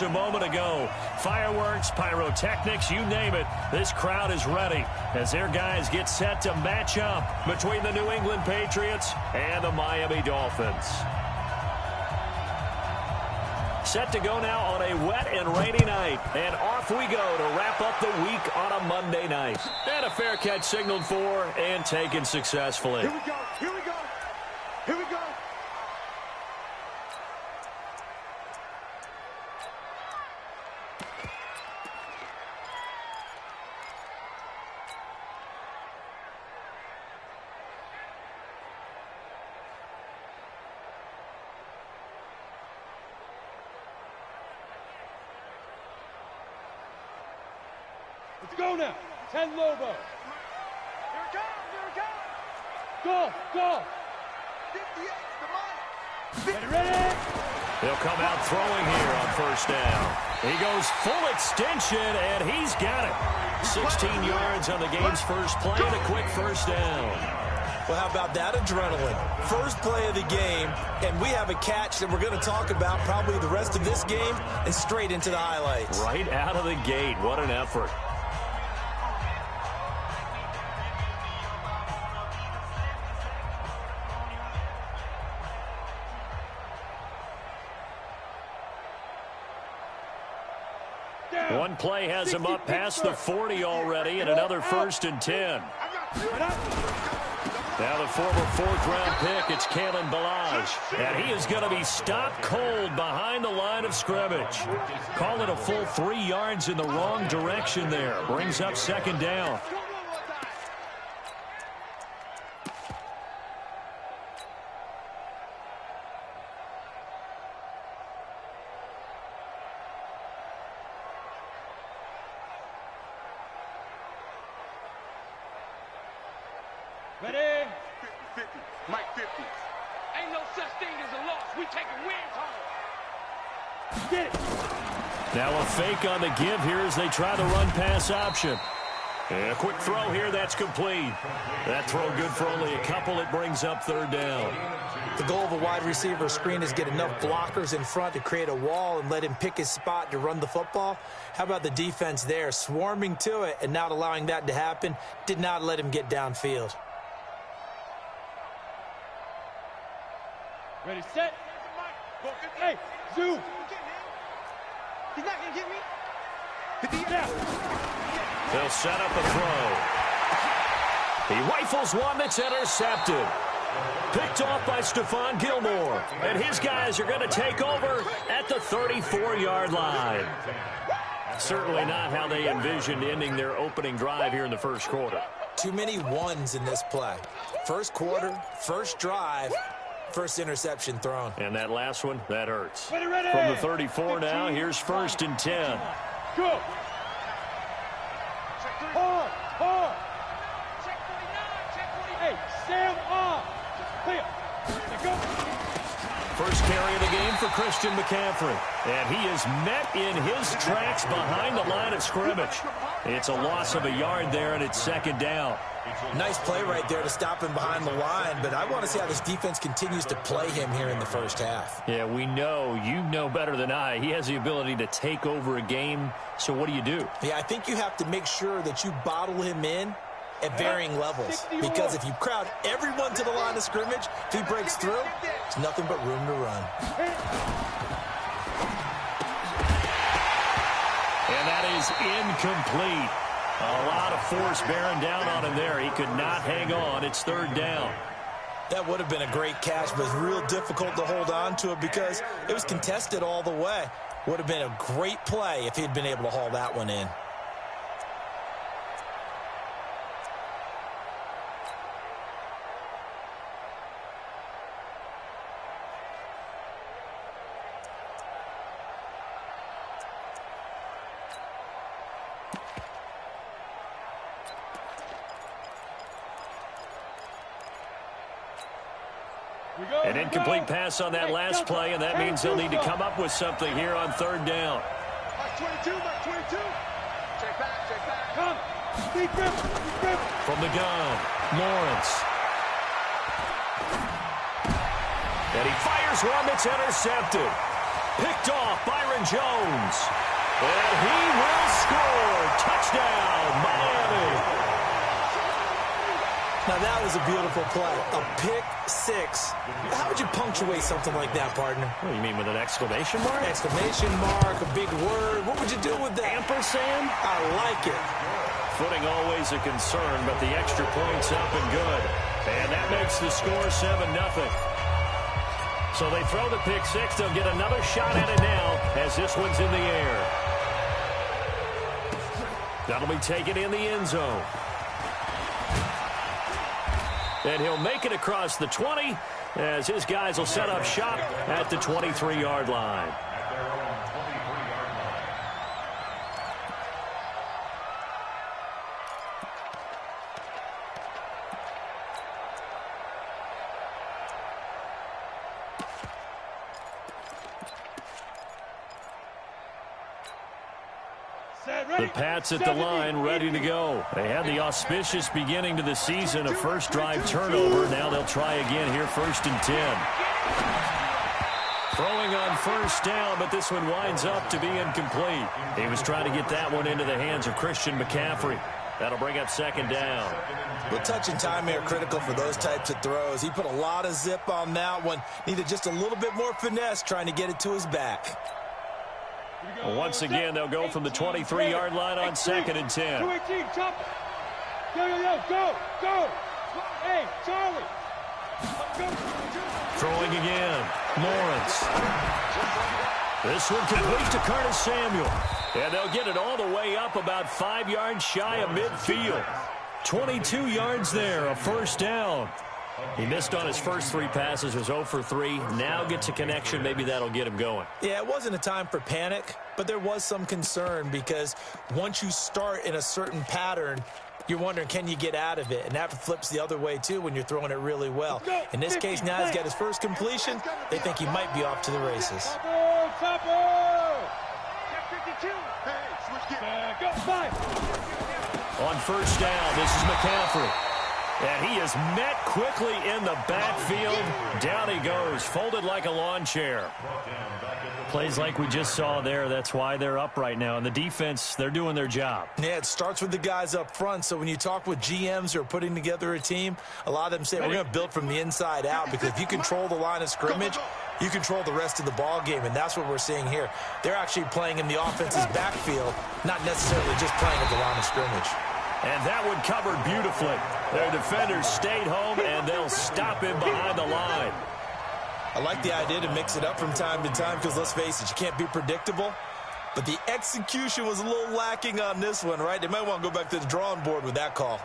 moments a moment ago. Fireworks, pyrotechnics, you name it. This crowd is ready as their guys get set to match up between the New England Patriots and the Miami Dolphins. Set to go now on a wet and rainy night. And off we go to wrap up the week on a Monday night. And a fair catch signaled for and taken successfully. Here we go. Here we go. Here we go. Let's go now. 10 Lobo. Here it comes. Here it comes. Go. Go. 58. Come on. Ready. He'll come out throwing here on first down. He goes full extension, and he's got it. 16 yards on the game's first play and a quick first down. Well, how about that adrenaline? First play of the game, and we have a catch that we're going to talk about probably the rest of this game and straight into the highlights. Right out of the gate. What an effort. One play has him up past the 40 already, and another 1st and 10. Now the former 4th-round pick, it's Kalen Ballage. And he is going to be stopped cold behind the line of scrimmage. Call it a full 3 yards in the wrong direction there. Brings up 2nd down. Ready? 50. Mike 50. Ain't no such thing as a loss. We taking wins home. Get it. Now a fake on the give here as they try the run-pass option. And a quick throw here, that's complete. That throw good for only a couple. It brings up 3rd down. The goal of a wide receiver screen is get enough blockers in front to create a wall and let him pick his spot to run the football. How about the defense there, swarming to it and not allowing that to happen? Did not let him get downfield. Ready, set. Hey, zoom. He's not going to get me. They'll set up a throw. He rifles one that's intercepted. Picked off by Stephon Gilmore. And his guys are going to take over at the 34-yard line. Certainly not how they envisioned ending their opening drive here in the first quarter. Too many ones in this play. First quarter, first drive, first interception thrown. And that last one, that hurts. Ready, ready. From the 34 now, here's 1st and 10. Go. Hard, hard. Check 49, check 48. Hey, Sam on. Clear. Go. First carry of the game for Christian McCaffrey. And he is met in his tracks behind the line of scrimmage. It's a loss of a yard there, and it's 2nd down. Nice play right there to stop him behind the line, but I want to see how this defense continues to play him here in the first half. Yeah, we know. You know better than I. He has the ability to take over a game, so what do? Yeah, I think you have to make sure that you bottle him in at varying levels, because if you crowd everyone to the line of scrimmage, if he breaks through, there's nothing but room to run. And that is incomplete. A lot of force bearing down on him there. He could not hang on. It's 3rd down. That would have been a great catch, but it's real difficult to hold on to it because it was contested all the way. Would have been a great play if he'd been able to haul that one in. An incomplete pass on that last play, and that means they'll need to come up with something here on 3rd down. Mark 22, Mark 22. Check back. Come. Deep grip. From the gun, Lawrence. And he fires one that's intercepted. Picked off Byron Jones. And he will score. Touchdown, Miami. Now, that was a beautiful play. A pick six. How would you punctuate something like that, partner? What do you mean, with an exclamation mark? Exclamation mark, a big word. What would you do with that? Ampersand? I like it. Footing always a concern, but the extra point's up and good. And that makes the score 7-0. So they throw the pick six. They'll get another shot at it now as this one's in the air. That'll be taken in the end zone. And he'll make it across the 20 as his guys will set up shop at the 23-yard line. The Pats at the line, ready to go. They had the auspicious beginning to the season, a first drive turnover. Now they'll try again here, 1st and 10. Throwing on first down, but this one winds up to be incomplete. He was trying to get that one into the hands of Christian McCaffrey. That'll bring up 2nd down. Well, touch and time are critical for those types of throws. He put a lot of zip on that one. Needed just a little bit more finesse trying to get it to his back. Well, once again, they'll go from the 23-yard line on 2nd and 10. 218, chop. Yo, go. Hey, Charlie. Go. Throwing again. Lawrence. This one complete to Curtis Samuel. And they'll get it all the way up about 5 yards shy of midfield. 22 yards there, a first down. He missed on his first 3 passes, was 0 for 3. Now gets a connection. Maybe that'll get him going. Yeah, it wasn't a time for panic, but there was some concern because once you start in a certain pattern, you're wondering, can you get out of it? And that flips the other way, too, when you're throwing it really well. In this case, now he's got his first completion. They think he might be off to the races. On first down, this is McCaffrey. And he is met quickly in the backfield. Down he goes, folded like a lawn chair. Plays like we just saw there. That's why they're up right now. And the defense, they're doing their job. Yeah, it starts with the guys up front. So when you talk with GMs who are putting together a team, a lot of them say, we're going to build from the inside out. Because if you control the line of scrimmage, you control the rest of the ball game. And that's what we're seeing here. They're actually playing in the offense's backfield, not necessarily just playing at the line of scrimmage. And that one covered beautifully. Their defenders stayed home, and they'll stop him behind the line. I like the idea to mix it up from time to time because, let's face it, you can't be predictable. But the execution was a little lacking on this one, right? They might want to go back to the drawing board with that call.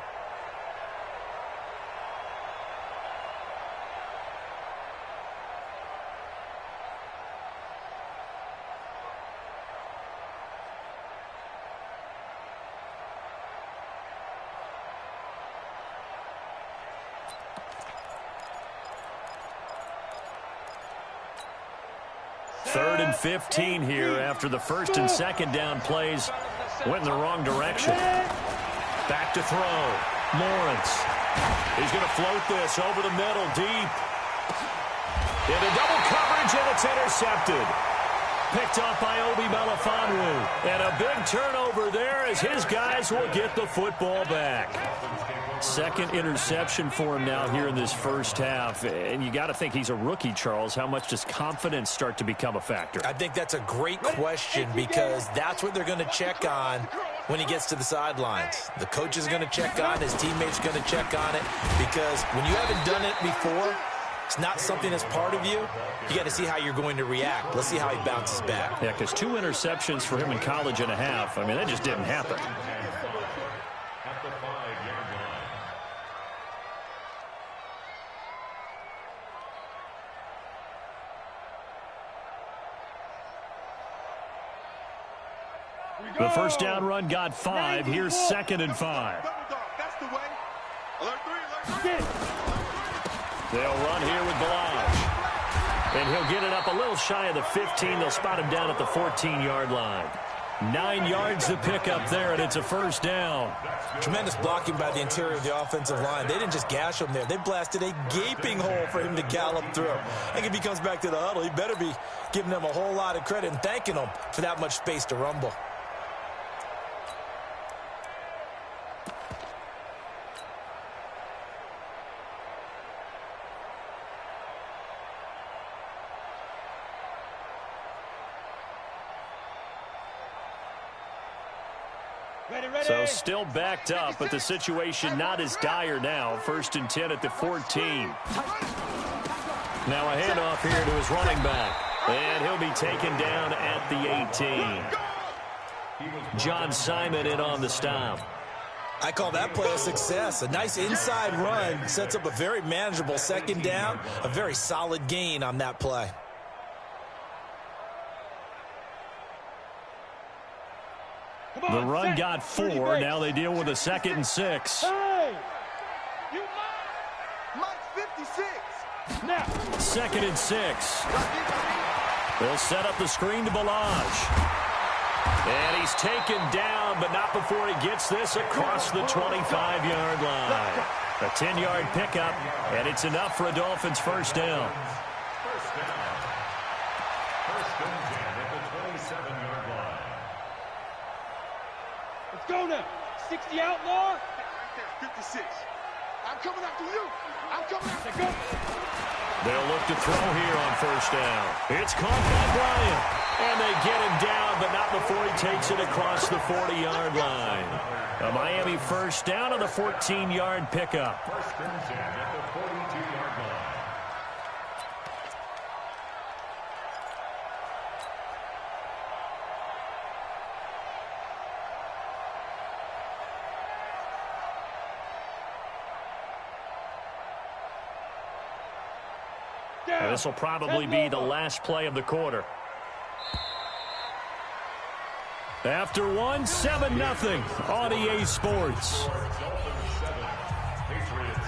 Third and 15 here after the first and second down plays went in the wrong direction. Back to throw. Lawrence. He's going to float this over the middle deep. Into double coverage, and it's intercepted. Picked off by Obi Melifonwu. And a big turnover there as his guys will get the football back. Second interception for him now here in this first half. And you got to think he's a rookie, Charles. How much does confidence start to become a factor? I think that's a great question because that's what they're going to check on when he gets to the sidelines. The coach is going to check on, his teammates are going to check on it because when you haven't done it before, it's not something that's part of you. You got to see how you're going to react. Let's see how he bounces back. Yeah, because 2 interceptions for him in college and a half. I mean, that just didn't happen. The first down run got 5. Here's 2nd and 5. They'll run here with Balaj. And he'll get it up a little shy of the 15. They'll spot him down at the 14-yard line. 9 yards to pick up there, and it's a first down. Tremendous blocking by the interior of the offensive line. They didn't just gash him there. They blasted a gaping hole for him to gallop through. I think if he comes back to the huddle, he better be giving them a whole lot of credit and thanking them for that much space to rumble. So still backed up, but the situation not as dire now. 1st and 10 at the 14. Now a handoff here to his running back. And he'll be taken down at the 18. John Simon in on the stop. I call that play a success. A nice inside run sets up a very manageable 2nd down. A very solid gain on that play. The run got 4. Now they deal with a 2nd and 6. Hey! You Mike 56. Now. 2nd and 6. They'll set up the screen to Balaj. And he's taken down, but not before he gets this across the 25-yard line. A 10-yard pickup, and it's enough for a Dolphins first down. First and 10 at the 27-yard line. Let's go now. 60 outlaw. 56. I'm coming after you. I'm coming after you. They'll look to throw here on first down. It's caught by Bryant. And they get him down, but not before he takes it across the 40-yard line. A Miami first down on the 14-yard pickup. First and 10 at the 42-yard line. This will probably be the last play of the quarter. After 1, 7-0 on EA Sports. Dolphins 7, Patriots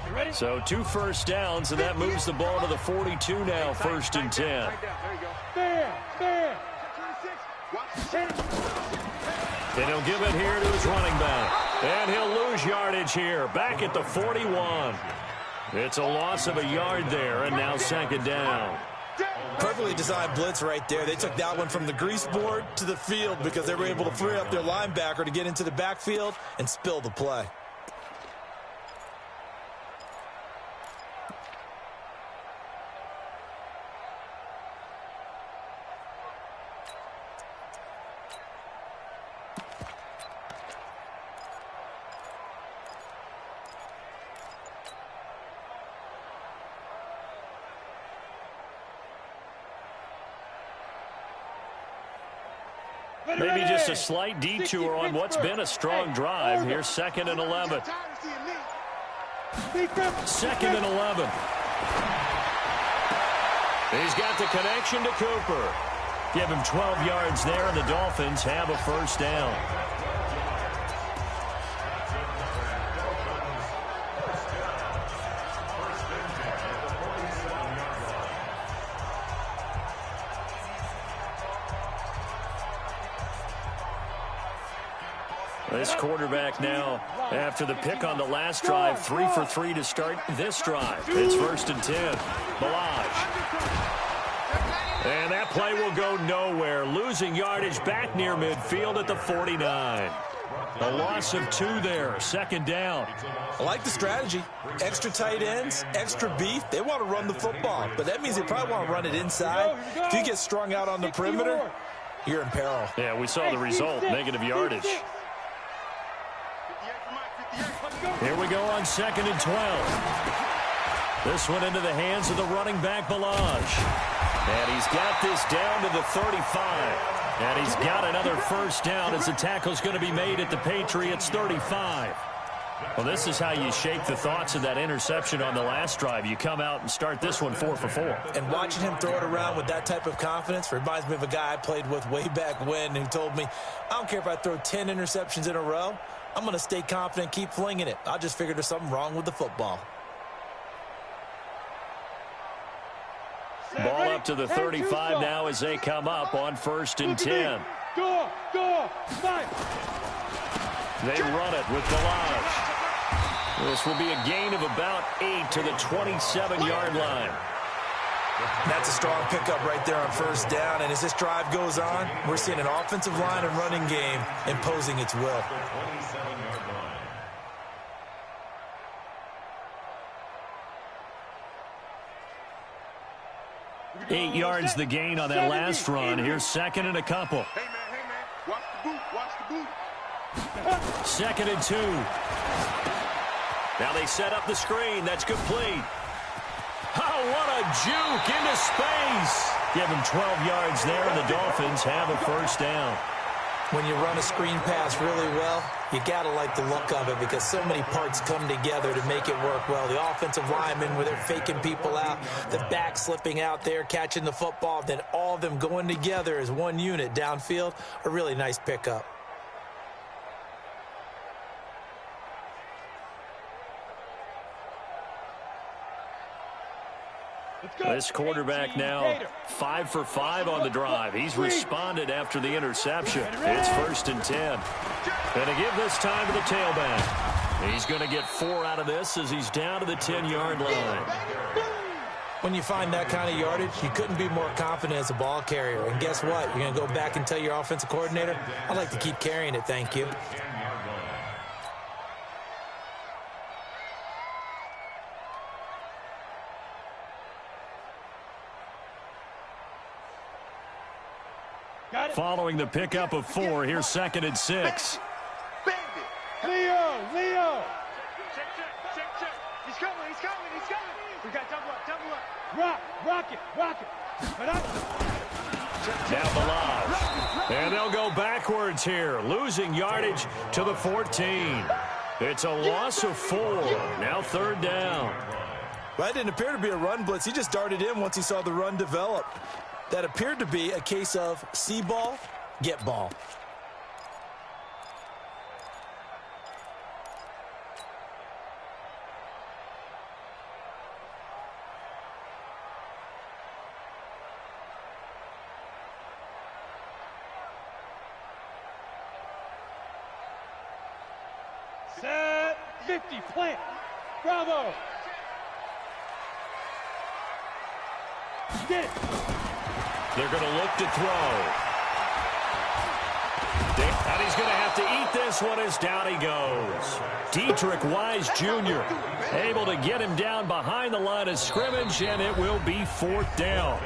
nothing. So 2 first downs, and that moves the ball to the 42 now, 1st and 10. Stand. And he'll give it here to his running back. And he'll lose yardage here, back at the 41. It's a loss of a yard there, and now 2nd down. Perfectly designed blitz right there. They took that one from the grease board to the field because they were able to free up their linebacker to get into the backfield and spill the play. Maybe just a slight detour on what's been a strong drive. Here's 2nd and 11. 2nd and 11. He's got the connection to Cooper. Give him 12 yards there, and the Dolphins have a first down. This quarterback now, after the pick on the last drive, 3 for 3 to start this drive. It's 1st and 10. Balaj. And that play will go nowhere. Losing yardage back near midfield at the 49. A loss of 2 there. 2nd down. I like the strategy. Extra tight ends, extra beef. They want to run the football, but that means they probably want to run it inside. If you get strung out on the perimeter, you're in peril. Yeah, we saw the result. Negative yardage. Here we go on 2nd and 12. This one into the hands of the running back, Balaj. And he's got this down to the 35. And he's got another first down as the tackle's going to be made at the Patriots' 35. Well, this is how you shake the thoughts of that interception on the last drive. You come out and start this one 4 for 4. And watching him throw it around with that type of confidence reminds me of a guy I played with way back when who told me, I don't care if I throw 10 interceptions in a row. I'm going to stay confident, keep flinging it. I just figured there's something wrong with the football. Ball up to the 35 now as they come up on 1st and 10. Go, fight. They run it with Delage. This will be a gain of about 8 to the 27-yard line. That's a strong pickup right there on 1st down. And as this drive goes on, we're seeing an offensive line and running game imposing its will. 8 yards the gain on that last run. Here's 2nd and a couple. Hey, man. Watch the boot. 2nd and 2. Now they set up the screen. That's complete. Oh, what a juke into space. Give him 12 yards there, and the Dolphins have a 1st down. When you run a screen pass really well, you got to like the look of it because so many parts come together to make it work well. The offensive linemen, where they're faking people out, the back slipping out there, catching the football, then all of them going together as one unit downfield, a really nice pickup. This quarterback now 5 for 5 on the drive. He's responded after the interception. It's 1st and 10. Going to give this time to the tailback. He's going to get 4 out of this as he's down to the 10-yard line. When you find that kind of yardage, you couldn't be more confident as a ball carrier. And guess what? You're going to go back and tell your offensive coordinator, I'd like to keep carrying it, thank you. Following the pickup of 4, here's 2nd and 6. Leo. Check. He's coming. We got double up. Rock it. Now Delage. And they'll go backwards here, losing yardage to the 14. It's a loss of 4. Now 3rd down. Well, that didn't appear to be a run blitz. He just darted in once he saw the run develop. That appeared to be a case of see ball, get ball. Set 50, plant. Bravo. Get it. They're going to look to throw. And he's going to have to eat this one as down he goes. Dietrich Wise Jr. able to get him down behind the line of scrimmage, and it will be 4th down.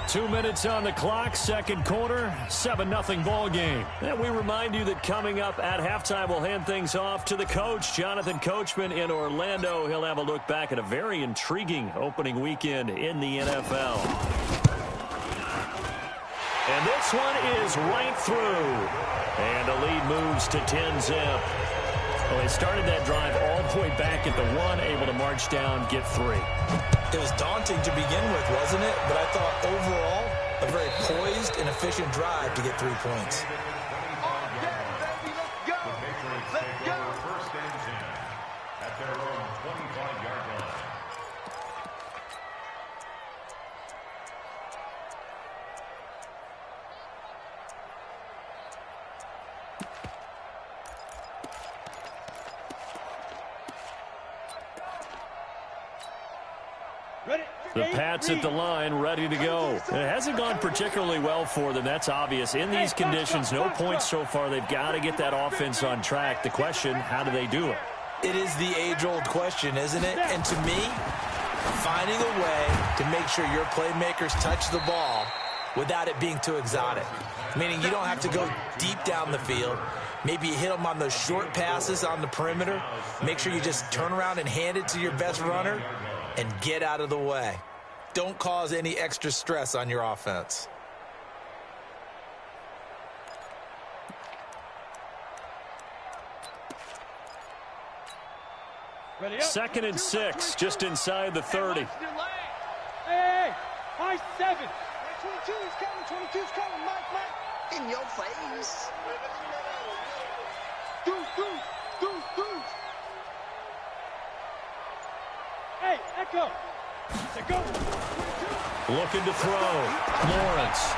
2 minutes on the clock, 2nd quarter, 7-0 ball game. And we remind you that coming up at halftime, we'll hand things off to the coach, Jonathan Coachman in Orlando. He'll have a look back at a very intriguing opening weekend in the NFL. And this one is right through. And the lead moves to 10-zip. Well, they started that drive all the way back at the 1, able to march down, get 3. It was daunting to begin with, wasn't it? But I thought overall, a very poised and efficient drive to get 3 points. At their own 25-yard line. The Pats at the line, ready to go. It hasn't gone particularly well for them, that's obvious. In these conditions, no points so far. They've got to get that offense on track. The question, how do they do it? It is the age-old question, isn't it? And to me, finding a way to make sure your playmakers touch the ball without it being too exotic. Meaning you don't have to go deep down the field. Maybe you hit them on those short passes on the perimeter. Make sure you just turn around and hand it to your best runner and get out of the way. Don't cause any extra stress on your offense. Ready up. 2nd and 6, just inside the 30. Hey, high 7. 22's coming. 22's coming. Mike. In your face. Deuce. Hey, Echo. Let's go. Looking to throw. Lawrence.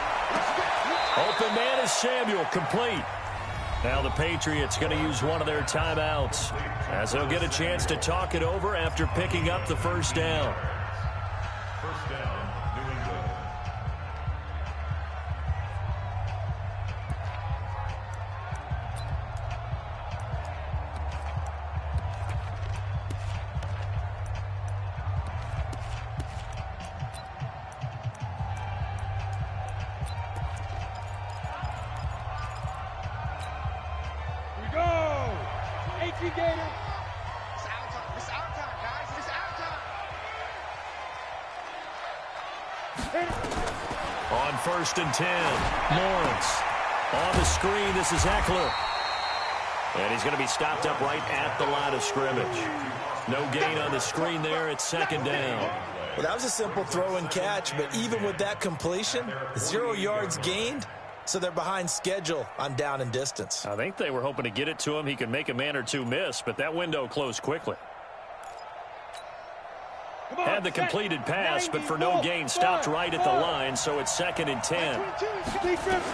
Open man is Samuel. Complete. Now the Patriots going to use one of their timeouts as they'll get a chance to talk it over after picking up the first down. First down, New England. Gator. It's our time. It's our time, guys. It's our time. On 1st and 10, Lawrence. On the screen, this is Eckler. And he's going to be stopped up right at the line of scrimmage. No gain on the screen there. It's 2nd down. Well, that was a simple throw and catch, but even with that completion, 0 yards gained. So they're behind schedule on down and distance. I think they were hoping to get it to him. He could make a man or two miss, but that window closed quickly. Had the completed pass, but for no gain, stopped right at the line, so it's 2nd and 10.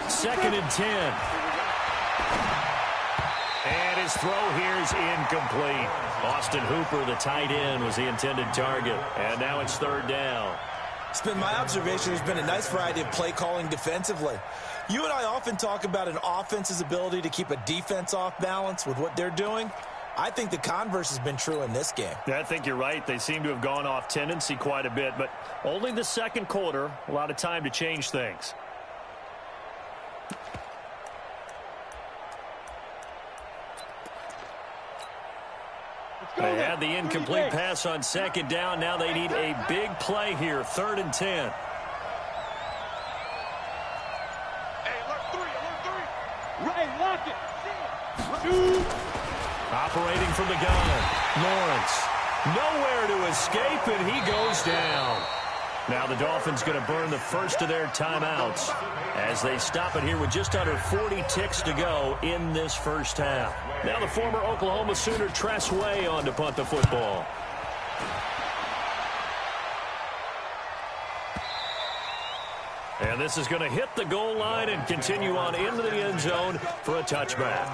2nd and 10. And his throw here is incomplete. Austin Hooper, the tight end, was the intended target. And now it's 3rd down. It's been my observation there's been a nice variety of play calling defensively. You and I often talk about an offense's ability to keep a defense off balance with what they're doing. I think the converse has been true in this game. Yeah, I think you're right. They seem to have gone off tendency quite a bit, but only the 2nd quarter, a lot of time to change things. They had the incomplete pass on 2nd down. Now they need a big play here. 3rd and 10. Right, lock it. Shoot. Operating from the gun. Lawrence. Nowhere to escape, and he goes down. Now the Dolphins going to burn the first of their timeouts as they stop it here with just under 40 ticks to go in this first half. Now the former Oklahoma Sooner Tress Way on to punt the football. And this is going to hit the goal line and continue on into the end zone for a touchback.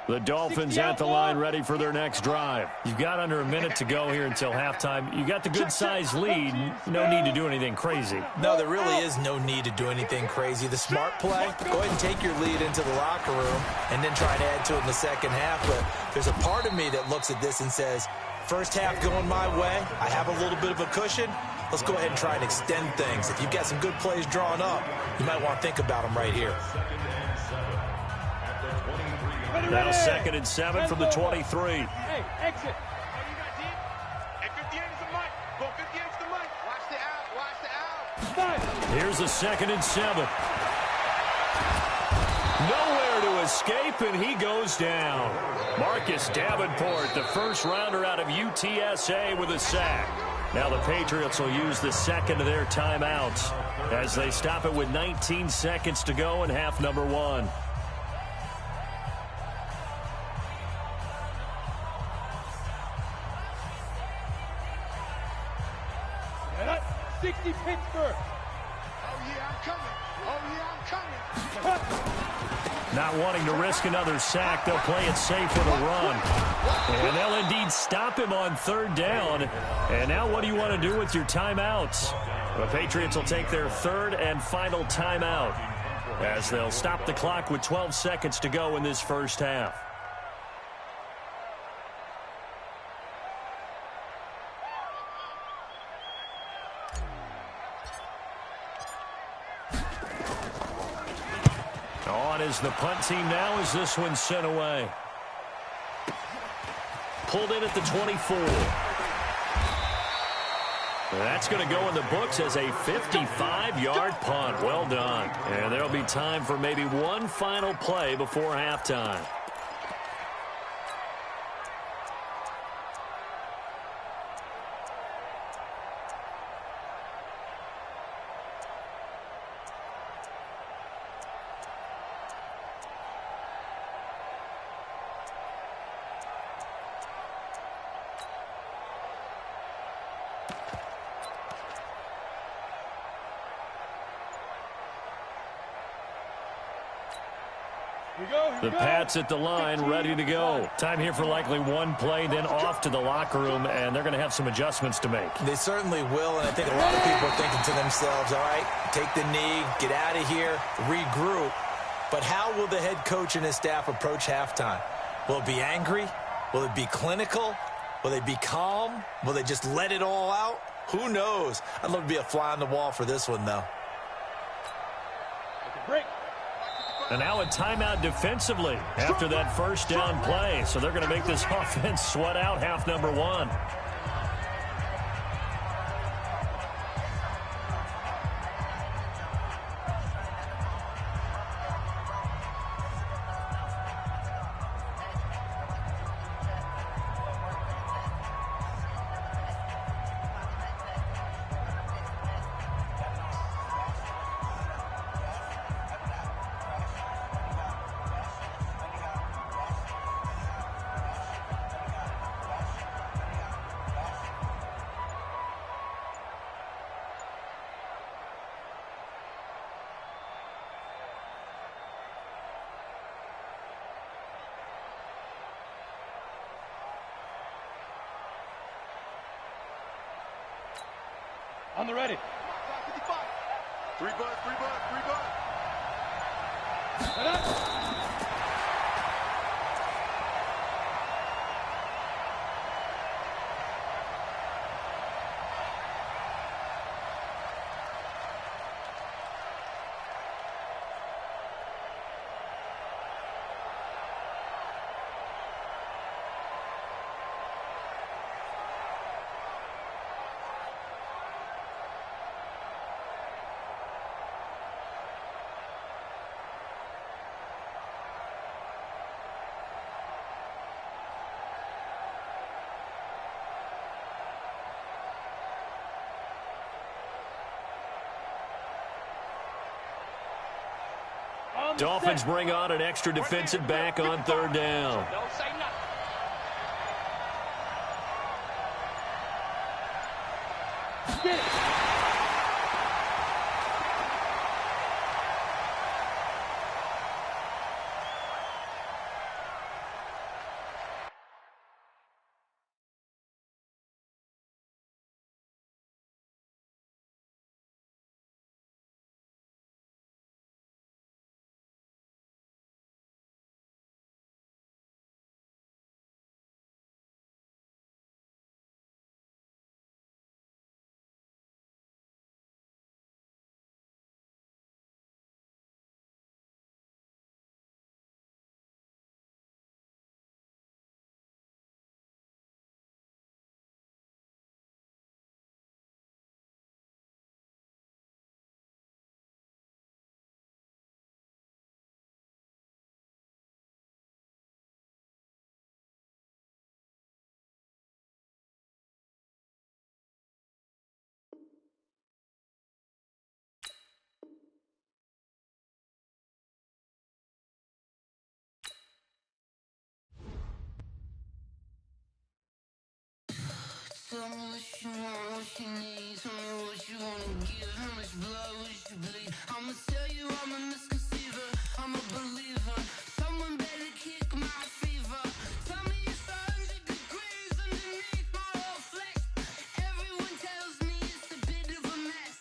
The Dolphins at the line ready for their next drive. You've got under a minute to go here until halftime. You got the good-sized lead. No need to do anything crazy. No, there really is no need to do anything crazy. The smart play, go ahead and take your lead into the locker room and then try to add to it in the second half. But there's a part of me that looks at this and says, first half going my way, I have a little bit of a cushion. Let's go ahead and try and extend things. If you've got some good plays drawn up, you might want to think about them right here. Now 2nd and 7 from the 23. Hey, exit. Hey, 58 is the mic. Go 58 is the mic. Watch the out. Watch the out. Here's a 2nd and 7. Nowhere to escape, and he goes down. Marcus Davenport, the first rounder out of UTSA, with a sack. Now the Patriots will use the 2nd of their timeouts as they stop it with 19 seconds to go in half number 1. Pittsburgh. Oh, yeah, I'm coming. Oh, yeah, I'm coming. Not wanting to risk another sack, they'll play it safe with a run. And they'll indeed stop him on 3rd down. And now what do you want to do with your timeouts? The Patriots will take their 3rd and final timeout as they'll stop the clock with 12 seconds to go in this first half. On is the punt team now as this one's sent away. Pulled in at the 24. That's going to go in the books as a 55-yard punt. Well done. And there'll be time for maybe one final play before halftime. The Pats at the line, ready to go. Time here for likely one play, then off to the locker room, and they're going to have some adjustments to make. They certainly will, and I think a lot of people are thinking to themselves, all right, take the knee, get out of here, regroup. But how will the head coach and his staff approach halftime? Will it be angry? Will it be clinical? Will they be calm? Will they just let it all out? Who knows? I'd love to be a fly on the wall for this one, though. Break. And now a timeout defensively after that first down play. So they're going to make this offense sweat out half number one. On the ready. 3 bucks, 3 bucks, 3 bucks. Set up. Dolphins bring on an extra defensive back on third down. Don't say nothing. Get it. Tell me what you want, what you need. Tell me what you wanna give. How much blood would you bleed? I'ma tell you I'm a misconceiver. I'm a believer. Someone better kick my fever. Tell me it's 100 degrees underneath my whole flesh. Everyone tells me it's a bit of a mess.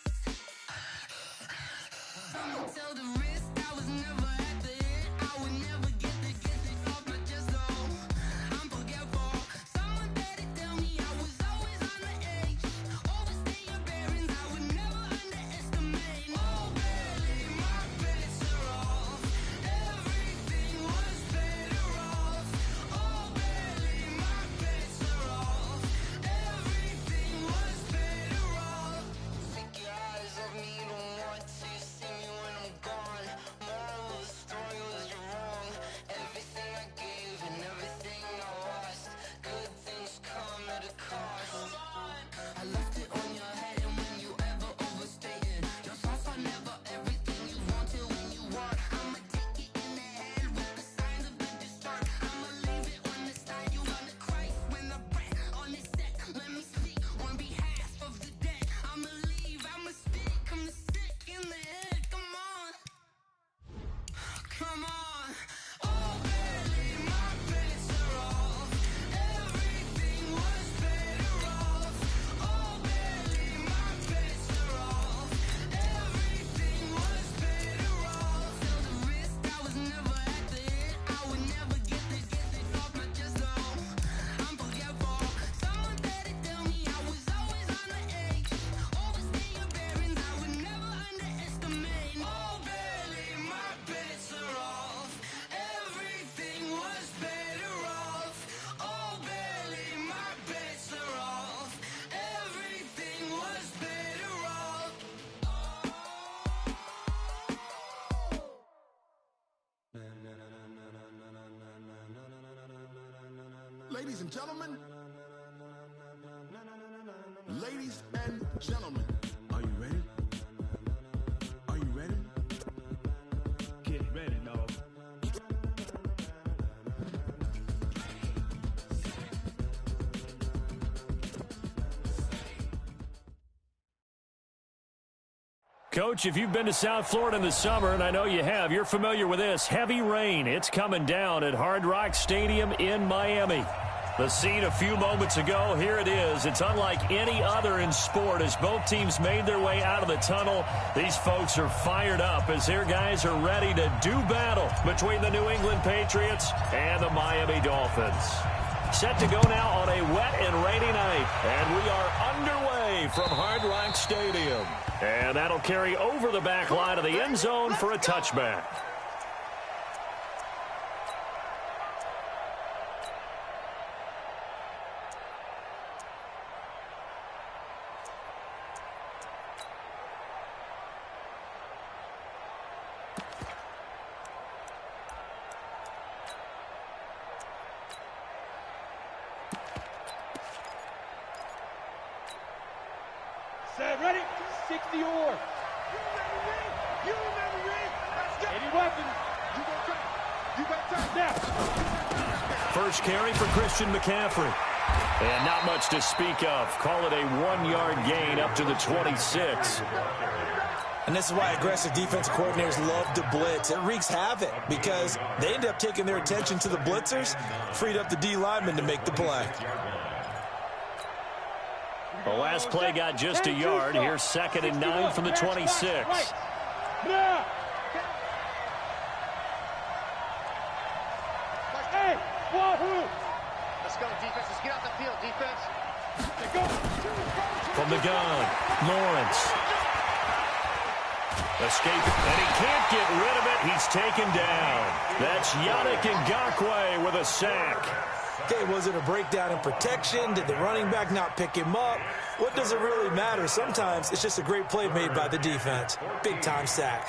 I'ma tell the risk I was never at the end. I would never get it off my chest though. I'm forgetful. Someone better tell me I was always on the edge. Overstay your bearings, I would never underestimate. Oh barely, my bets are off. Everything was better off. Ladies and gentlemen. Ladies and gentlemen. Are you ready? Are you ready? Get ready, dog. Coach, if you've been to South Florida in the summer, and I know you have, you're familiar with this. Heavy rain. It's coming down at Hard Rock Stadium in Miami. The scene a few moments ago, here it is. It's unlike any other in sport as both teams made their way out of the tunnel. These folks are fired up as their guys are ready to do battle between the New England Patriots and the Miami Dolphins. Set to go now on a wet and rainy night, and we are underway from Hard Rock Stadium. And that'll carry over the back line of the end zone for a touchback. Set, ready? 60 yards. You remember me? Let's go. Any weapons? You got time. Now. First carry for Christian McCaffrey. And not much to speak of. Call it a 1-yard gain up to the 26. And this is why aggressive defensive coordinators love to blitz. It wreaks havoc because they end up taking their attention to the blitzers, freed up the D lineman to make the play. The last play got just a yard. Here's 2nd and 9 from the 26. Now. Hey, wahoo! Let's go, defense. Let's get out the field, defense. They go. From the gun, Lawrence. Escape, and he can't get rid of it. He's taken down. That's Yannick Ngakoue with a sack. Okay, was it a breakdown in protection? Did the running back not pick him up? What does it really matter? Sometimes it's just a great play made by the defense. Big-time sack.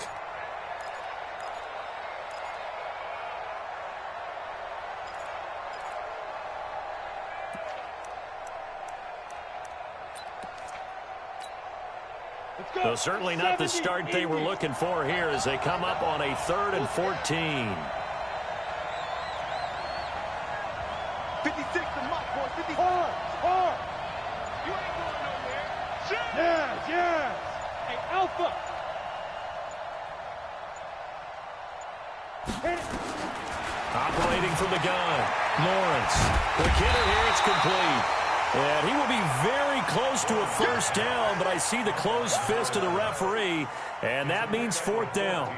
So certainly not the start they were looking for here as they come up on a 3rd and 14. 56 to Mike, boy. 50. Hard. You ain't going nowhere. Shit. Yes. Hey, Alpha. Hit it. Operating from the gun, Lawrence. The hitter here, it's complete. And he will be very close to a first down, but I see the closed fist of the referee, and that means 4th down.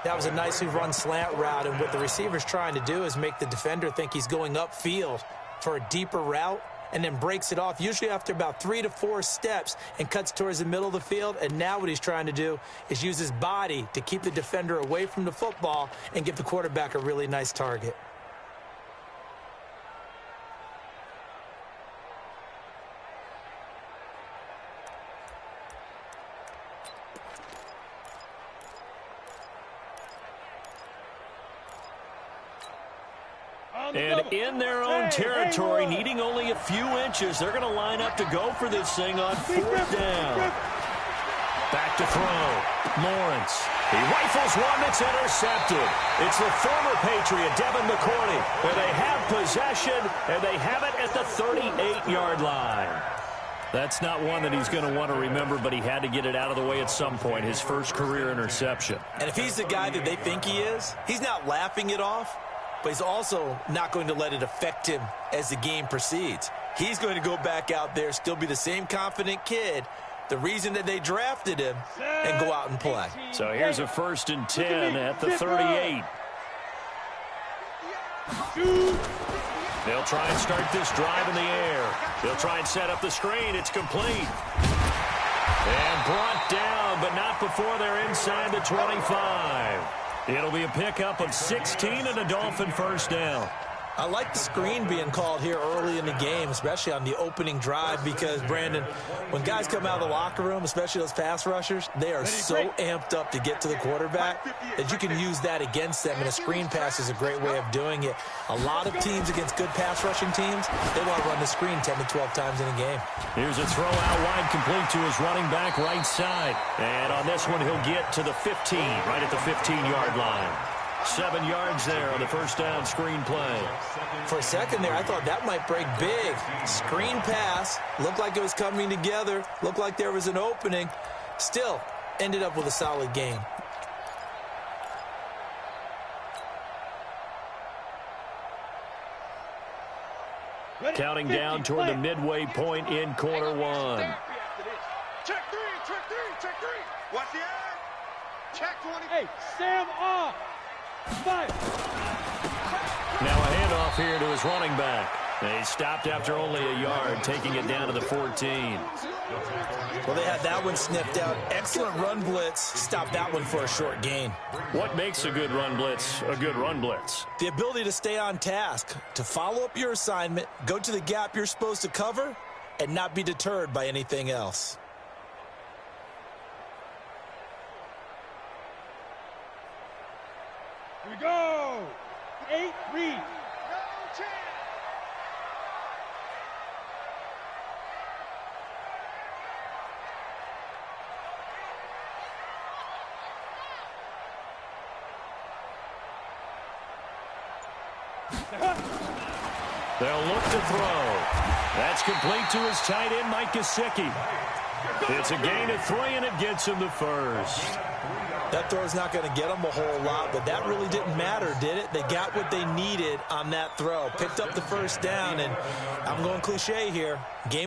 That was a nicely run slant route, and what the receiver's trying to do is make the defender think he's going upfield for a deeper route and then breaks it off, usually after about 3 to 4 steps, and cuts towards the middle of the field. And now what he's trying to do is use his body to keep the defender away from the football and give the quarterback a really nice target. And in their own territory, needing only a few inches, they're going to line up to go for this thing on 4th down. Back to throw. Lawrence. He rifles one that's intercepted. It's the former Patriot, Devin McCourty, where they have possession, and they have it at the 38-yard line. That's not one that he's going to want to remember, but he had to get it out of the way at some point, his first career interception. And if he's the guy that they think he is, he's not laughing it off, but he's also not going to let it affect him as the game proceeds. He's going to go back out there, still be the same confident kid, the reason that they drafted him, and go out and play. So here's a 1st and 10 at the 38. They'll try and start this drive in the air. They'll try and set up the screen. It's complete. And brought down, but not before they're inside the 25. It'll be a pickup of 16 and a Dolphin first down. I like the screen being called here early in the game, especially on the opening drive, because, Brandon, when guys come out of the locker room, especially those pass rushers, they are so amped up to get to the quarterback that you can use that against them, and a screen pass is a great way of doing it. A lot of teams against good pass rushing teams, they want to run the screen 10 to 12 times in a game. Here's a throw out wide, complete to his running back right side. And on this one, he'll get to the 15, right at the 15-yard line. 7 yards there on the first down screen play. For a second there, I thought that might break big. Screen pass, looked like it was coming together, looked like there was an opening. Still, ended up with a solid game. Counting down toward the midway point in quarter one. Check three. Watch the eye. Check 20. Hey, Sam off. 5. Now a handoff here to his running back. They stopped after only a yard, taking it down to the 14. Well, they had that one sniffed out. Excellent run blitz. Stopped that one for a short gain. What makes a good run blitz a good run blitz? The ability to stay on task, to follow up your assignment, go to the gap you're supposed to cover, and not be deterred by anything else. Here we go. 8, read. No chance. They'll look to throw. That's complete to his tight end, Mike Gesicki. It's a gain of 3, and it gets him the first. That throw's not going to get them a whole lot, but that really didn't matter, did it? They got what they needed on that throw. Picked up the first down, and I'm going cliche here. Game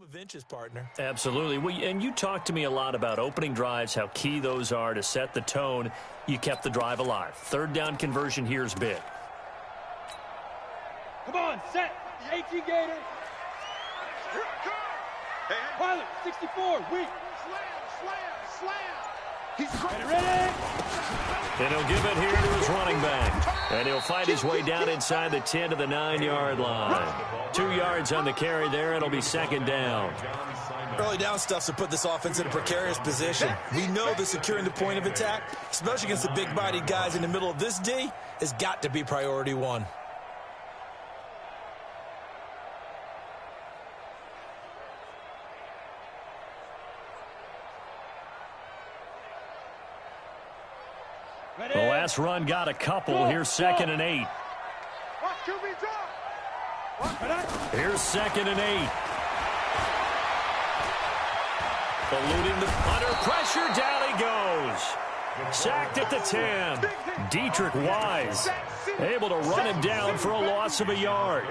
Of inches, partner. Absolutely. Well, and you talked to me a lot about opening drives, how key those are to set the tone. You kept the drive alive. Third down conversion here is big. Come on, set. 18 Gator. Pilot, 64, weak. He's Ready? And he'll give it here to his running back. And he'll fight his way down inside the 10 to the 9-yard line. 2 yards on the carry there. It'll be second down. Early down stuff to put this offense in a precarious position. We know that securing the point of attack, especially against the big-bodied guys in the middle of this D, has got to be priority one. Ready? The last run got a couple. Here's 2nd and 8. Watch QB drop. Here's 2nd and 8. Eluding the under pressure. Down he goes. Sacked at the 10. Dietrich Wise able to run him down for a loss of a yard.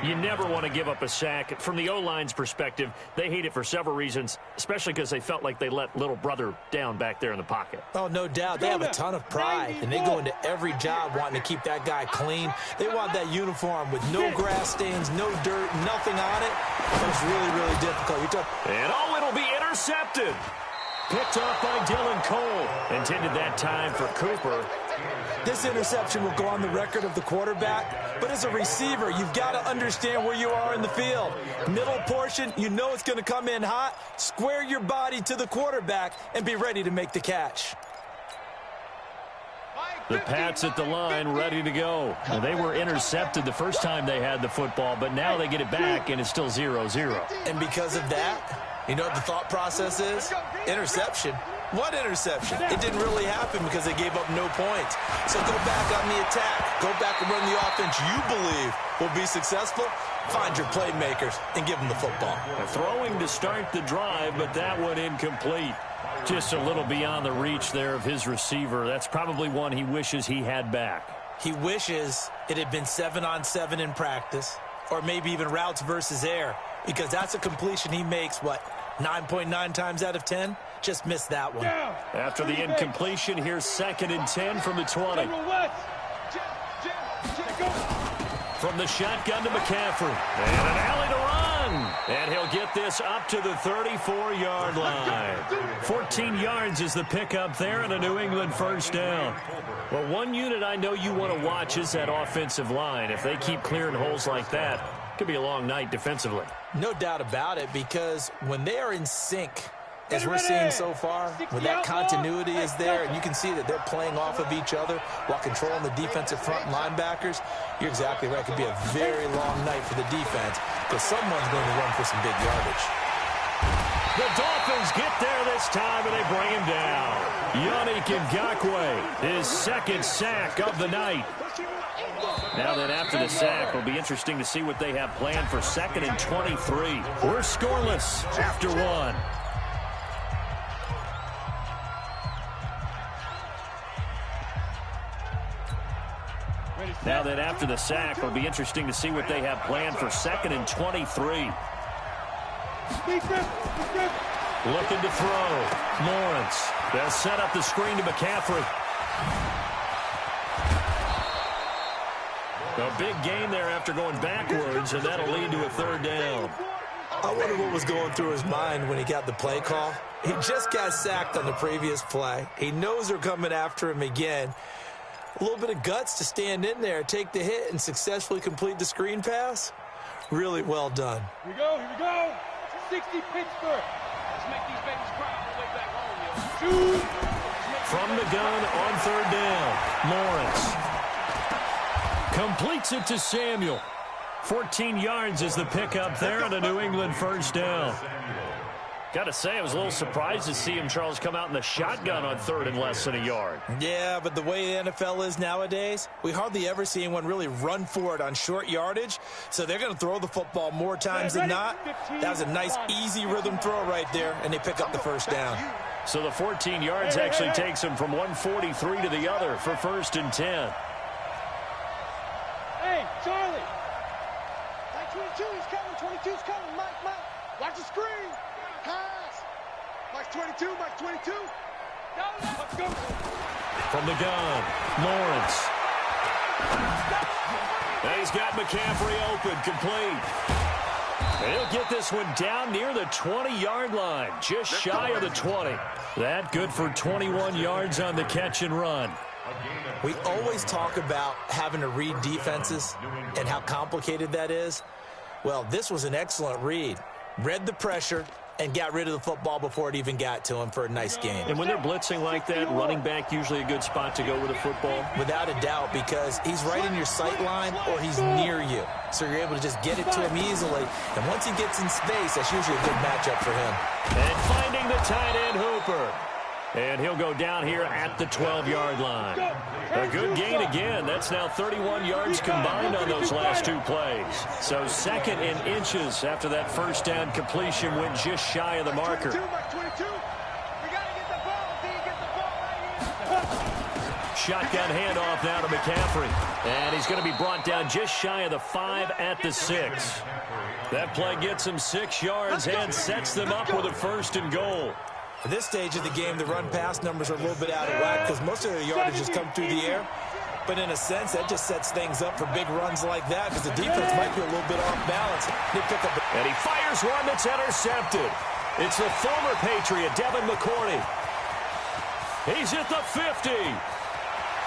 You never want to give up a sack. From the O-line's perspective, they hate it for several reasons, especially because they felt like they let little brother down back there in the pocket. Oh, no doubt. They have a ton of pride, and they go into every job wanting to keep that guy clean. They want that uniform with no grass stains, no dirt, nothing on it. It's really, really difficult. And it'll be intercepted. Picked off by Dylan Cole. Intended that time for Cooper. This interception will go on the record of the quarterback, but as a receiver, you've got to understand where you are in the field. Middle portion, you know it's going to come in hot. Square your body to the quarterback and be ready to make the catch. The Pats at the line, ready to go. Now, they were intercepted the first time they had the football, but now they get it back, and it's still 0-0. And because of that, you know what the thought process is? Interception. What interception? It didn't really happen because they gave up no points. So go back on the attack. Go back and run the offense you believe will be successful. Find your playmakers and give them the football. Throwing to start the drive, but that one incomplete. Just a little beyond the reach there of his receiver. That's probably one he wishes he had back. He wishes it had been 7-on-7 in practice, or maybe even routes versus air, because that's a completion he makes, 9.9 times out of 10? Just missed that one. After the incompletion, here's 2nd and 10 from the 20. From the shotgun to McCaffrey. And an alley to run. And he'll get this up to the 34-yard line. 14 yards is the pickup there and a New England first down. Well, one unit I know you want to watch is that offensive line. If they keep clearing holes like that, it could be a long night defensively. No doubt about it, because when they are in sync, as we're seeing so far, when that continuity is there, and you can see that they're playing off of each other while controlling the defensive front linebackers, you're exactly right. It could be a very long night for the defense because someone's going to run for some big yardage. The Dolphins get there this time, and they bring him down. Yannick Ngakoue, his 2nd sack of the night. Now then, after the sack, it'll be interesting to see what they have planned for 2nd and 23. We're scoreless after one. Now that after the sack, it'll be interesting to see what they have planned for 2nd and 23. Looking to throw. Lawrence. They'll set up the screen to McCaffrey. A big gain there after going backwards, and that'll lead to a 3rd down. I wonder what was going through his mind when he got the play call. He just got sacked on the previous play. He knows they're coming after him again. A little bit of guts to stand in there, take the hit, and successfully complete the screen pass. Really well done. Here we go. 60 Pittsburgh. Let's make these babies cry on the way back home, yo. From the gun on 3rd down, Lawrence completes it to Samuel. 14 yards is the pickup there and a New England first down. Got to say, I was a little surprised to see him, Charles, come out in the shotgun on 3rd and less than a yard. Yeah, but the way the NFL is nowadays, we hardly ever see anyone really run for it on short yardage. So they're going to throw the football more times than not. That was a nice, easy rhythm throw right there, and they pick up the first down. So the 14 yards actually takes him from 143 to the other for 1st and 10. Hey, Charlie. 22 is coming. 22's coming. Mike. Watch the screen. Pass. Mike's 22. Mike's 22. Let's go. From the gun, Lawrence. And he's got McCaffrey open, complete. And he'll get this one down near the 20-yard line, just shy of the 20. That good for 21 yards on the catch and run. We always talk about having to read defenses and how complicated that is. Well, this was an excellent read. Read the pressure and got rid of the football before it even got to him for a nice gain. And when they're blitzing like that, running back usually a good spot to go with the football? Without a doubt, because he's right in your sight line or he's near you. So you're able to just get it to him easily. And once he gets in space, that's usually a good matchup for him. And finding the tight end, Hooper. And he'll go down here at the 12-yard line. A good gain again. That's now 31 yards combined on those last two plays. So second in inches after that first down completion went just shy of the marker. Shotgun handoff now to McCaffrey. And he's going to be brought down just shy of the 5 at the 6. That play gets him 6 yards and sets them up with a 1st and goal. At this stage of the game, the run-pass numbers are a little bit out of whack because most of the yardage has come through the air. But in a sense, that just sets things up for big runs like that because the defense might be a little bit off balance. They pick up and he fires one that's intercepted. It's the former Patriot, Devin McCourty. He's at the 50.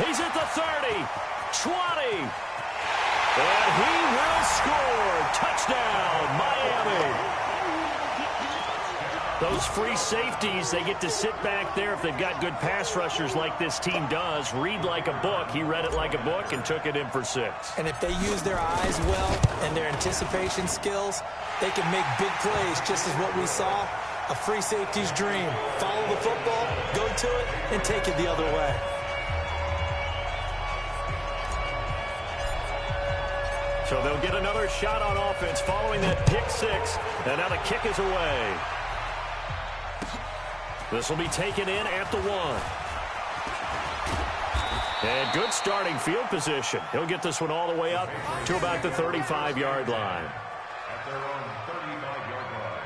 He's at the 30. 20. And he will score. Touchdown, Miami. Those free safeties, they get to sit back there if they've got good pass rushers like this team does. Read like a book. He read it like a book and took it in for 6. And if they use their eyes well and their anticipation skills, they can make big plays, just as what we saw. A free safety's dream. Follow the football, go to it, and take it the other way. So they'll get another shot on offense following that pick 6. And now the kick is away. This will be taken in at the 1. And good starting field position. He'll get this one all the way up to about the 35-yard line. At their own 35-yard line.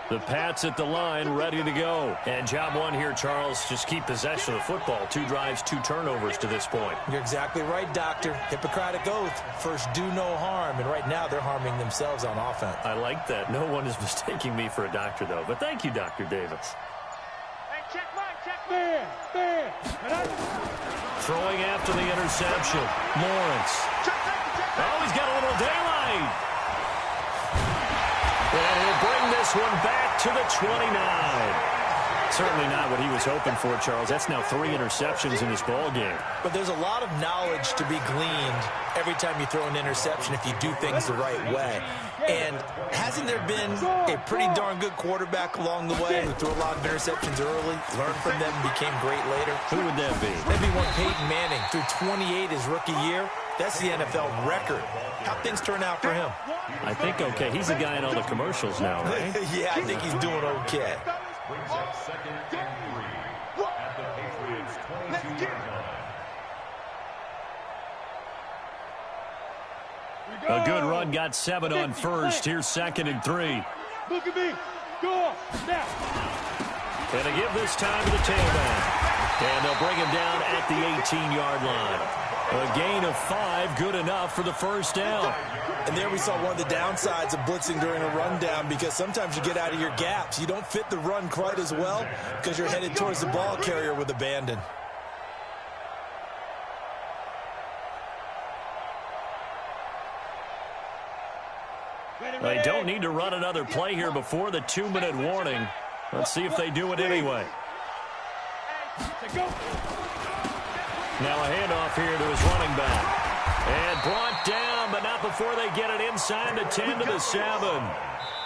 The Pats at the line, ready to go. And job one here, Charles, just keep possession of the football. 2 drives, 2 turnovers to this point. You're exactly right, Doctor. Hippocratic oath. First, do no harm. And right now, they're harming themselves on offense. I like that. No one is mistaking me for a doctor, though. But thank you, Dr. Davis. Hey, check man. Throwing after the interception. Lawrence. Oh, he's got a little daylight. And he'll bring this one back to the 29. Certainly not what he was hoping for, Charles. That's now 3 interceptions in this ball game. But there's a lot of knowledge to be gleaned every time you throw an interception if you do things the right way. And hasn't there been a pretty darn good quarterback along the way who threw a lot of interceptions early, learned from them, and became great later? Who would that be? That'd be one Peyton Manning. Threw 28 his rookie year. That's the NFL record. How'd things turn out for him? I think okay. He's the guy in all the commercials now, right? Yeah, I think he's doing okay. Brings up 2nd and 3 at the Patriots' 22-yard line. A good run, got 7 on first. Here's 2nd and 3. Look at me. Go now. And they give this time to the tailback. And they'll bring him down at the 18-yard line. A gain of 5, good enough for the first down. And there we saw one of the downsides of blitzing during a rundown because sometimes you get out of your gaps. You don't fit the run quite as well because you're headed towards the ball carrier with abandon. They don't need to run another play here before the 2-minute warning. Let's see if they do it anyway. Now a handoff here to his running back. And brought down, but not before they get it inside the 10 to the 7.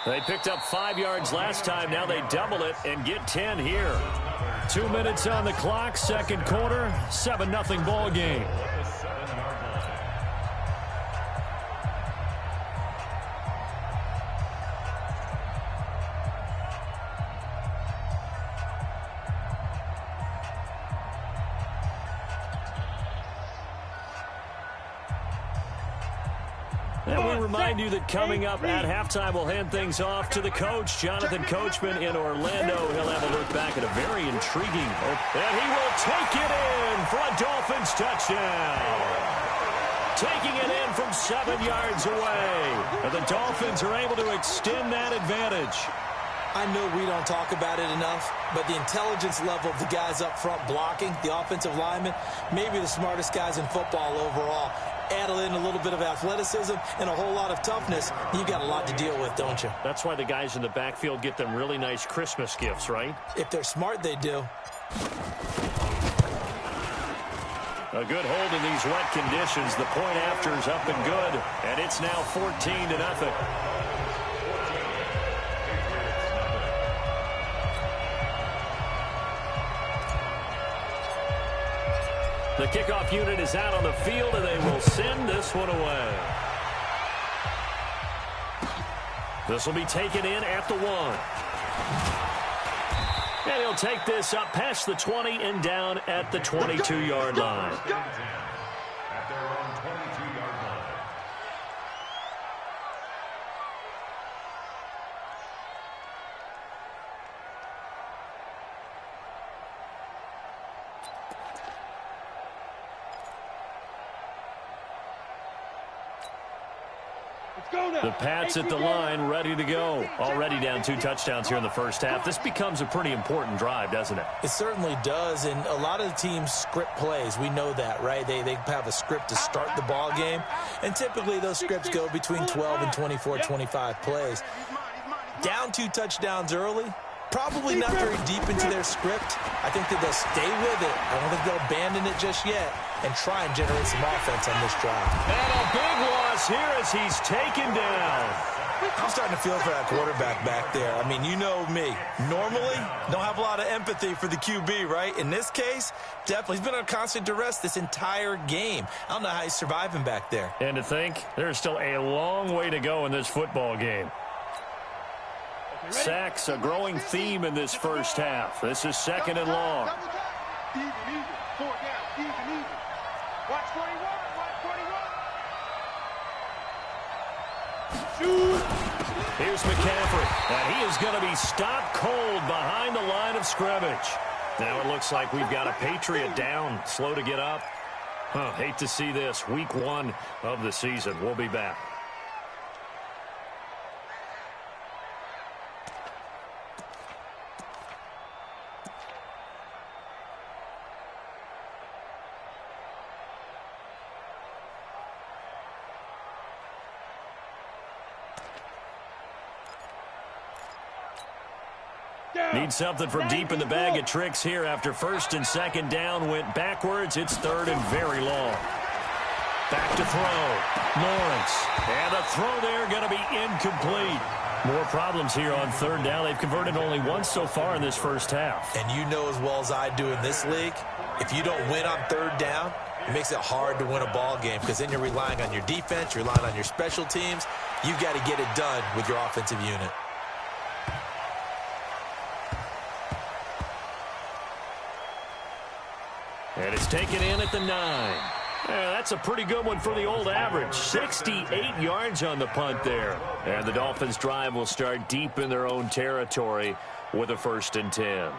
They picked up 5 yards last time. Now they double it and get 10 here. 2 minutes on the clock, second quarter, 7-0 ball game. And we remind you that coming up at halftime, we'll hand things off to the coach, Jonathan Coachman in Orlando. He'll have a look back at a very intriguing, and he will take it in for a Dolphins touchdown. Taking it in from 7 yards away. And the Dolphins are able to extend that advantage. I know we don't talk about it enough, but the intelligence level of the guys up front blocking, the offensive linemen, maybe the smartest guys in football overall. Add in a little bit of athleticism and a whole lot of toughness, you've got a lot to deal with, don't you? That's why the guys in the backfield get them really nice Christmas gifts, right? If they're smart, they do. A good hold in these wet conditions. The point after is up and good, and it's now 14-0. The kickoff unit is out on the field, and they will send this one away. This will be taken in at the 1. And he'll take this up past the 20 and down at the 22-yard line. At their own 22-yard line. The Pats at the line, ready to go. Already down 2 touchdowns here in the first half. This becomes a pretty important drive, doesn't it? It certainly does, and a lot of the teams script plays. We know that, right? They have a script to start the ball game, and typically those scripts go between 12 and 24, 25 plays. Down 2 touchdowns early, probably not very deep into their script. I think that they'll stay with it. I don't think they'll abandon it just yet and try and generate some offense on this drive. And a big loss here as he's taken down. I'm starting to feel for that quarterback back there. I mean, you know me. Normally, don't have a lot of empathy for the QB, right? In this case, definitely. He's been on constant duress this entire game. I don't know how he's surviving back there. And to think, there's still a long way to go in this football game. Sacks, a growing theme in this first half. This is second and long. Easy, 4 down, easy. Watch 41, watch 41. Shoot! Here's McCaffrey, and he is going to be stopped cold behind the line of scrimmage. Now it looks like we've got a Patriot down, slow to get up. Hate to see this. Week 1 of the season. We'll be back. Need something from deep in the bag of tricks here after first and second down went backwards. It's third and very long. Back to throw. Lawrence. And the throw there going to be incomplete. More problems here on third down. They've converted only once so far in this first half. And you know as well as I do in this league, if you don't win on third down, it makes it hard to win a ball game because then you're relying on your defense, you're relying on your special teams. You've got to get it done with your offensive unit. And it's taken in at the 9. Yeah, that's a pretty good one for the old average. 68 yards on the punt there. And the Dolphins drive will start deep in their own territory with a 1st and 10.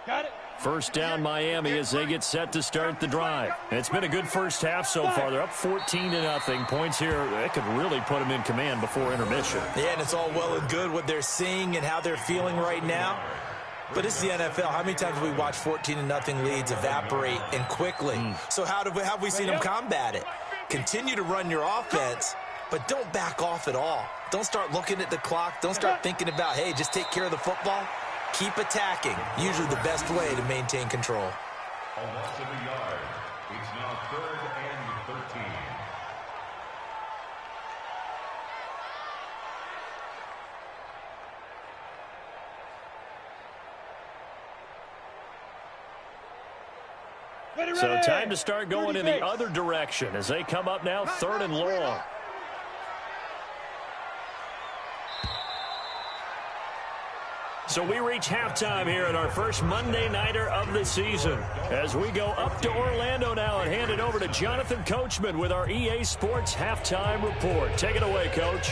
Got it. First down Miami as they get set to start the drive. It's been a good first half so far. They're up 14-0. Points here, that could really put them in command before intermission. Yeah, and it's all well and good what they're seeing and how they're feeling right now. But it's the NFL. How many times have we watched 14-0 leads evaporate and quickly? So how have we seen them combat it? Continue to run your offense, but don't back off at all. Don't start looking at the clock. Don't start thinking about, hey, just take care of the football. Keep attacking. Usually the best way to maintain control. A loss of a yard. It's now 3rd and 13. So time to start going in the other direction as they come up now 3rd and long. So we reach halftime here at our first Monday Nighter of the season as we go up to Orlando now and hand it over to Jonathan Coachman with our EA Sports Halftime Report. Take it away, Coach.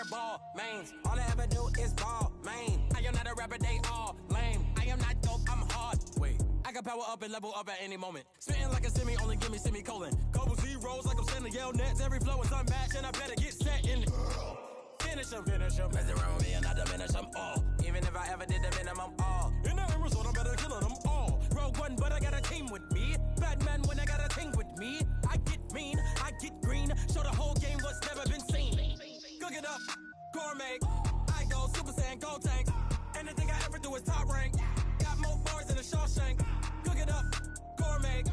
wear ball mains. All I ever do is ball, man. I am not a rapper, they all lame. I am not dope, I'm hard. Wait, I can power up and level up at any moment. Spitting like a semi, only give me semicolon. Couple zeros like I'm sending yell nets. Every flow is unmatched, and I better get set in. Finish them. Mess around with me and I diminish them all. Even if I ever did the minimum, all. In the result, I'm better killing them all. Rogue one, but I got a team with me. Batman when I got a team with me. I get mean, I get green. Show the whole game what's never been seen. Cook it up, gourmet. I go Super Saiyan, Gold Tank. Anything I ever do is top rank. Got more bars than a Shawshank. Cook it up, gourmet.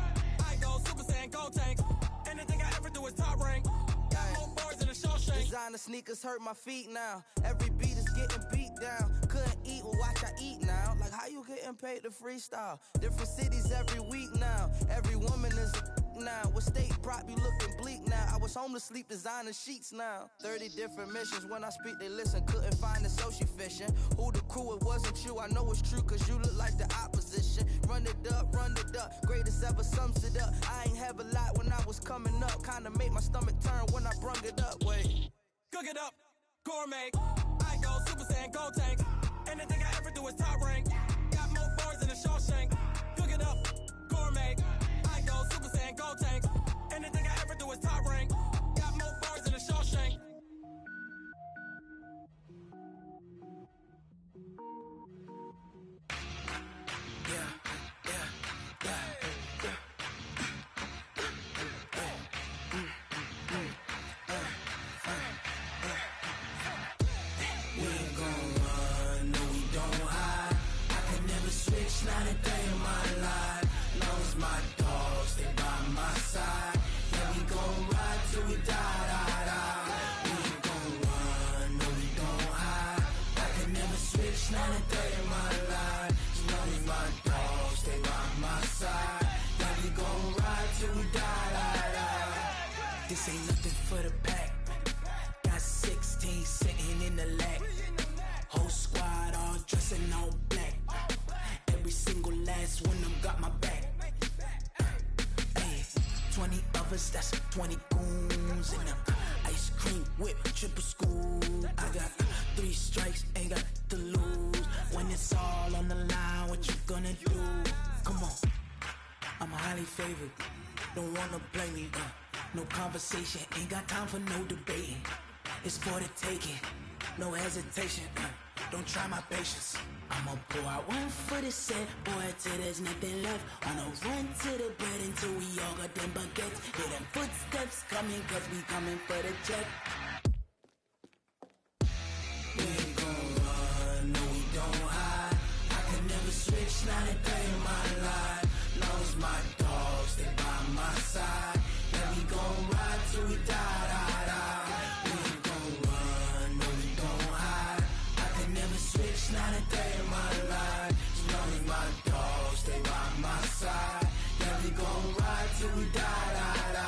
I go Super Saiyan, Gold Tank. Anything I ever do is top rank. Got more bars than a Shawshank. Designer sneakers hurt my feet now. Every beat is getting beat down. Couldn't eat, well watch I eat now. Like how you getting paid to freestyle? Different cities every week now. Every woman is a now. With state prop, you looking bleak now. I was home to sleep, designer sheets now. 30 different missions. When I speak, they listen. Couldn't find it, so she fishing. Who the crew? It wasn't you. I know it's true, cause you look like the opposition. Run it up. Greatest ever sums it up. I ain't have a lot when I was coming up. Kinda made my stomach turn when I brung it up. Wait. Cook it up, gourmet. I go Super Saiyan, Gold Tank. Anything I ever do is top rank. Got more bars than a Shawshank. Cook it up, gourmet. I go Super Saiyan, Gold Tank. Anything I ever do is top rank. Got more bars than a Shawshank. Not a day in my life. Long as my dogs, they by my side. Yeah, we gon' ride till we die, die, die. We ain't gon' run, no, we don't hide. I can never switch, not a day in my life. As long as my dogs, they by my side. Yeah, we gon' ride till we die, die, die. This ain't nothing for the pack. Got 16 sitting in the lap. Whole squad all dressing all black. Every single last one of them got my back. Hey, 20 of us, that's 20 goons. And ice cream whip, triple scoop. I got 3 strikes, ain't got to lose. When it's all on the line, what you gonna do? Come on, I'm highly favored. Don't wanna blame me, no conversation, ain't got time for no debating. It's for the taking, no hesitation, don't try my patience. I'ma pour out one for the set, boy, till there's nothing left. On a run to the bread until we all got them baguettes. Hear them footsteps coming, cause we coming for the check. We ain't gon' run, no, we don't hide. I can never switch, not a day in my life. Long as my dogs, they by my side. Yeah, we gon' ride till we die, die, die. We ain't gon' run, no, we don't hide. I can never switch, not a day in my life. As long as my dogs, stay by my side. Yeah, we gon' ride till we die, die, die.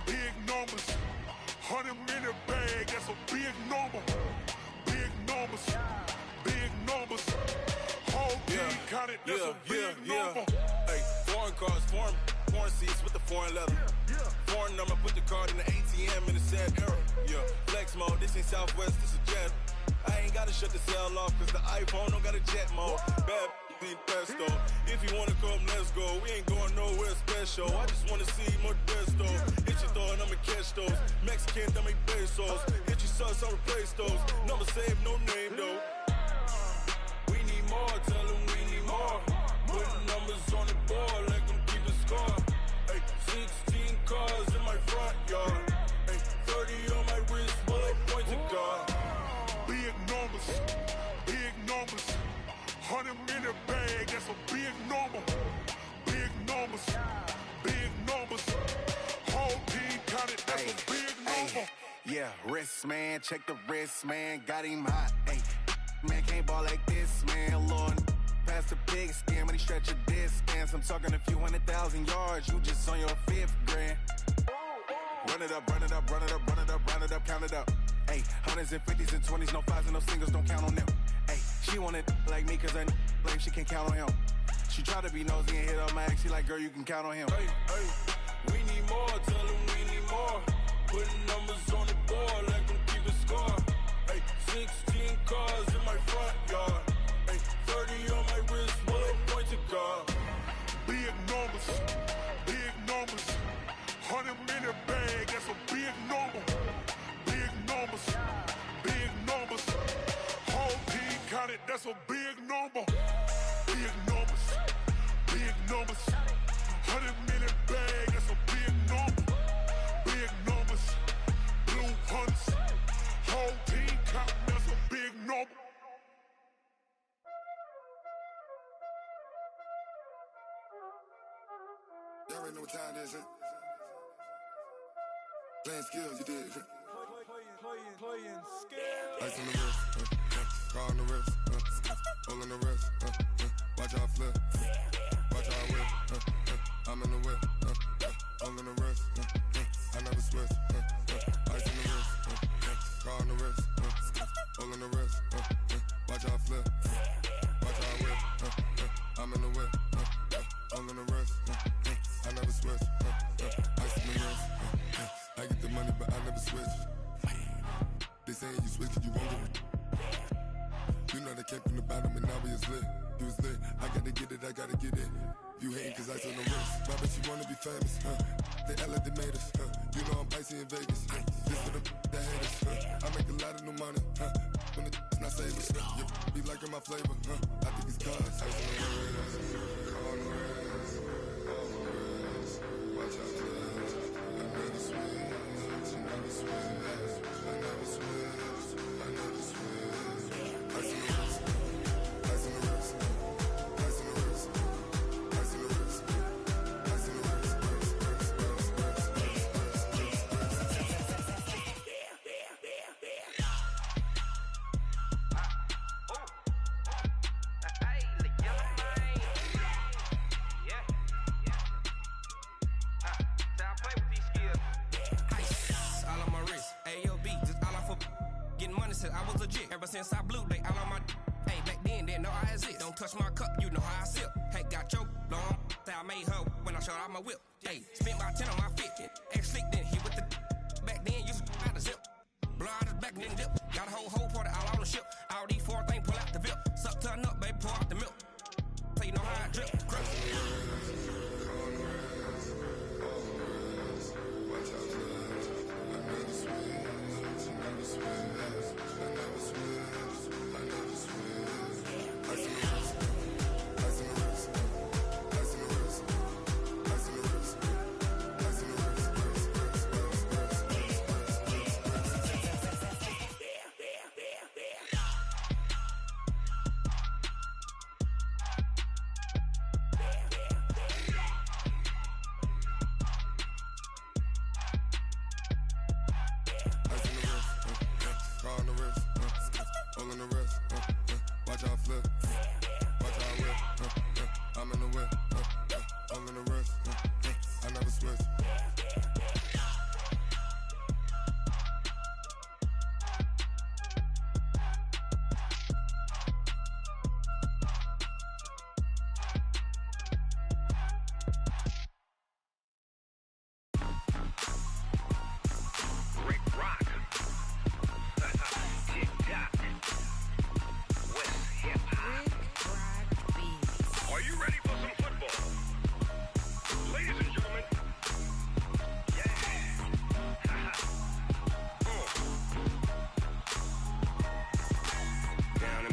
Big numbers, 100-minute bag, that's a big number. Big numbers, whole team counted, that's a big number. Hey, foreign cars, foreign seats with the foreign leather. Foreign number, put the card in the ATM in a sad era. Yeah, flex mode, this ain't Southwest, this a jet. I ain't gotta shut the cell off, cause the iPhone don't got a jet mode. Bad need pesto. If you wanna come, let's go. We ain't going nowhere special. I just wanna see more desto. Hit your thought, I'ma catch those. Mexican, I make pesos. Hit your sus, I'll replace those. Number saved, no name though. We need more, tell them we need more. Putting numbers on the board, like them keeping score. Hey, 16 cars in my front yard. Hey, 30 on my wrist, bullet pointed guard. Big numbers, 100-minute bag, that's a big number. Big numbers, whole team counted, that's a big number. Yeah, wrist man, check the wrist man, got him hot. Ay, Man, can't ball like this, man. Lord, past the big skin when he stretch your distance. I'm talking a few 100,000 yards. You just on your 5th grand. Run it up, run it up, run it up, run it up, run it up, count it up. Hey, hundreds and 50s and 20s, no 5s and no singles, don't count on them. Hey, she want it like me, cause her like she can count on him. She try to be nosy and hit up my ex, she like, girl, you can count on him. Hey, we need more, tell them we need more. Putting numbers on the board like I'm keeping score. Hey, 16 cars in my front yard. Hey, 30 on my wrist, one point to guard. Big numbers, big numbers. 100-minute bag, that's a big number. Big numbers, big numbers. Whole team counted, that's a big number. Big numbers, big numbers. 100-minute bag, that's a big number. Big numbers, blue hunts. Whole team counting, that's a big number. Y'all already know what time it is, huh? Playing skills, you did. Playing skills. Ice on the wrist, car on the wrist, hole in the wrist, watch how I flip, watch how I whip, I'm in the whip, hole in the wrist, I never switch, ice on the wrist, car on the wrist, hole in the wrist, watch how I flip, watch how I whip, I'm in the whip, hole in the wrist, I never switch, ice on the wrist, I get the money but I never switch. They saying you switch cause you won't get it. You know they came from the bottom and now we is lit. You was lit, I gotta get it, I gotta get it. You hating cause ice on the wrist. My bitch, you wanna be famous, They act like they made us, You know I'm icy in Vegas, This for the that hate us, I make a lot of new money, When the not saving, You be liking my flavor, I think it's cause ice on the wrist, on the wrist, on the wrist. Watch out, cuz I never switch, I never switch. I never switch, I never switch. Ice in the wrist, ice in the wrist, ice in the wrist, ice in the wrist, ice in the wrist, I was legit ever since I blew they all on my hey back then didn't know I exist. Don't touch my cup, you know how I sip. Hey, got choked long that I made her when I showed out my whip. Hey, spent about 10 on my fit. Ex slick then he with the back then used to out the zip. Blow out his back and then dip. Got a whole party all on the ship. All these 4 things pull out the VIP. Suck turn up, baby, pour out the milk. So you know how I drip. Crap.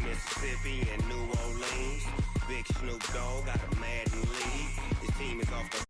Mississippi and New Orleans. Big Snoop Dogg got a Madden lead. His team is off the